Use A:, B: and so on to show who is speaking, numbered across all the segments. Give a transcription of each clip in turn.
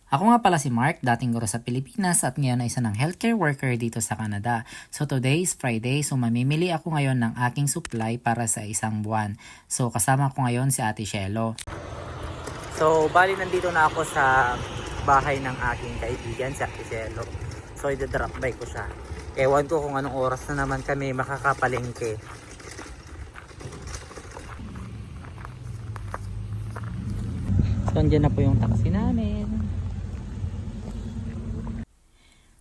A: Ako nga pala si Mark, dating guro sa Pilipinas at ngayon ay isa ng healthcare worker dito sa Canada. So today is Friday, so mamimili ako ngayon ng aking supply para sa isang buwan. So kasama ko ngayon si Ate Shelo. So bali nandito na ako sa bahay ng aking kaibigan si Ate Shelo. So i-drop by ko siya. Ewan ko kung anong oras na naman kami makakapalengke. So andyan na po yung taxi namin.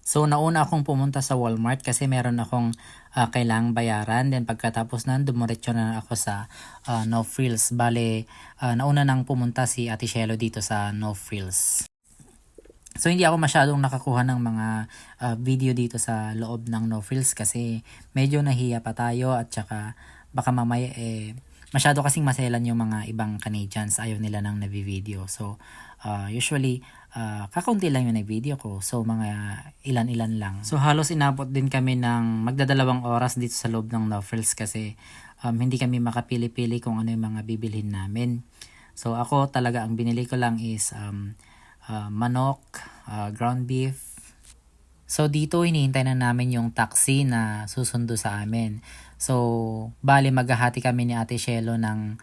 A: So nauna akong pumunta sa Walmart kasi meron akong kailangang bayaran. Then pagkatapos nan dumiretso na ako sa No Frills. Bale, nauna nang pumunta si Ate Shelo dito sa No Frills. So hindi ako masyadong nakakuha ng mga video dito sa loob ng No Frills kasi medyo nahiya pa tayo at saka baka mamaya masyado kasing maselan yung mga ibang Canadians, ayaw nila nang nabi-video. So usually kakaunti lang yung nag-video ko. So mga ilan-ilan lang. So halos inabot din kami ng magdadalawang oras dito sa loob ng No Frills kasi hindi kami makapili-pili kung ano yung mga bibilhin namin. So ako talaga ang binili ko lang is manok, ground beef. So dito hinihintay na namin yung taxi na susundo sa amin. So bali maghahati kami ni Ate Shelo ng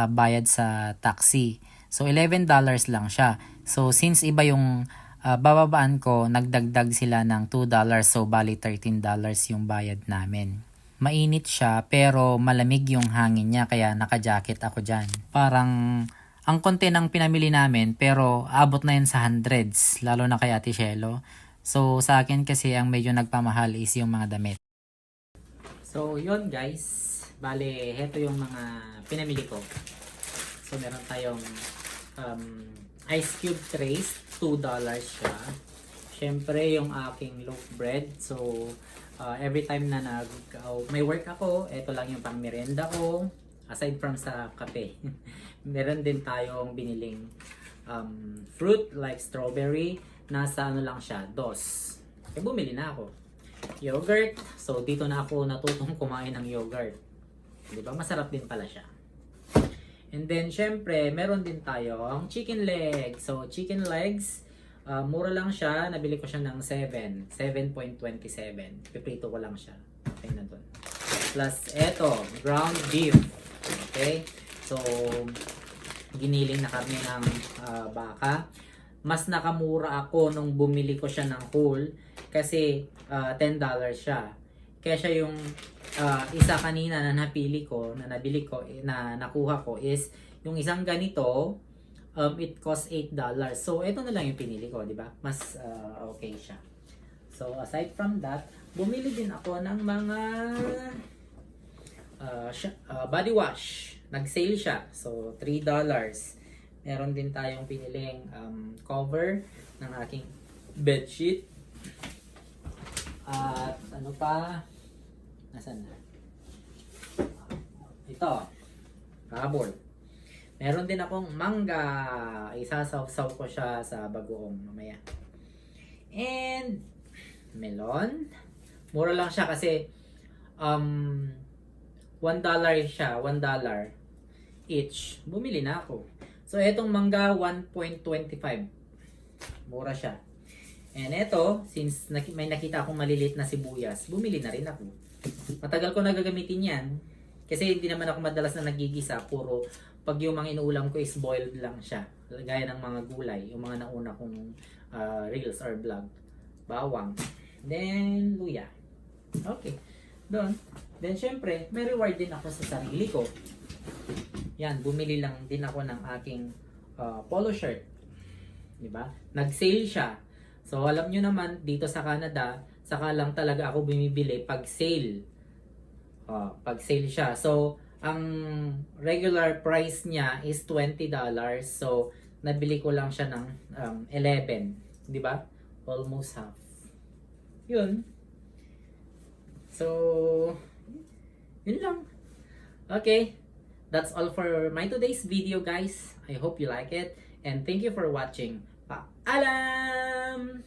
A: bayad sa taxi. So $11 lang siya. So since iba yung bababaan ko, nagdagdag sila ng $2. So bali $13 yung bayad namin. Mainit siya pero malamig yung hangin niya kaya naka-jacket ako dyan. Parang ang konti ng pinamili namin pero abot na yun sa hundreds lalo na kay Ate Shelo. So sa akin kasi ang medyo nagpamahal is yung mga damit. So yun guys, bale heto yung mga pinamili ko. So meron tayong ice cube trays, $2 siya. Syempre yung aking loaf bread. So every time na may work ako, ito lang yung pang merienda ko. Aside from sa kape. Meron din tayong biniling fruit like strawberry. Nasa ano lang siya, dos. Bumili na ako. Yogurt. So dito na ako natutong kumain ng yogurt. Diba? Masarap din pala siya. And then, syempre, meron din tayo ang chicken legs. So, chicken legs, mura lang siya. Nabili ko siya ng 7.27. Piprito ko lang siya. Okay na dun. Plus, eto, ground beef. Okay? So, giniling na karne ng baka. Mas nakamura ako nung bumili ko siya ng whole kasi $10 siya. Kaya siya yung isa kanina na nabili ko, na nakuha ko is yung isang ganito, it cost $8. So ito na lang yung pinili ko, di ba? Mas okay siya. So aside from that, bumili din ako ng mga body wash. Nag-sale siya. So $3. Meron din tayong piniling cover ng aking bedsheet. At ano pa? Nasaan na? Ito. Rabol. Meron din akong mangga. Isasaw-saw ko siya sa bagoong mamaya. And melon. Mura lang siya kasi $1 siya. $1 each. Bumili na ako. So etong mangga 1.25. Mura siya. And ito, since may nakita akong maliliit na sibuyas, bumili na rin ako. Matagal ko nagagamitin yan. Kasi hindi naman ako madalas na nagigisa. Puro, pag yung mga inuulam ko is boiled lang siya. Gaya ng mga gulay. Yung mga nauna kong reels or vlog. Bawang. Then, luya. Okay. Doon. Then, syempre, may reward din ako sa sarili ko. Yan, bumili lang din ako ng aking polo shirt. Diba? Nag-sale siya. So, alam nyo naman, dito sa Canada, saka lang talaga ako bumibili pag sale. Pag sale siya. So, ang regular price niya is $20. So, nabili ko lang siya ng 11. Diba? Almost half. Yun. So, yun lang. Okay. That's all for my today's video, guys. I hope you like it. And thank you for watching. Paalam!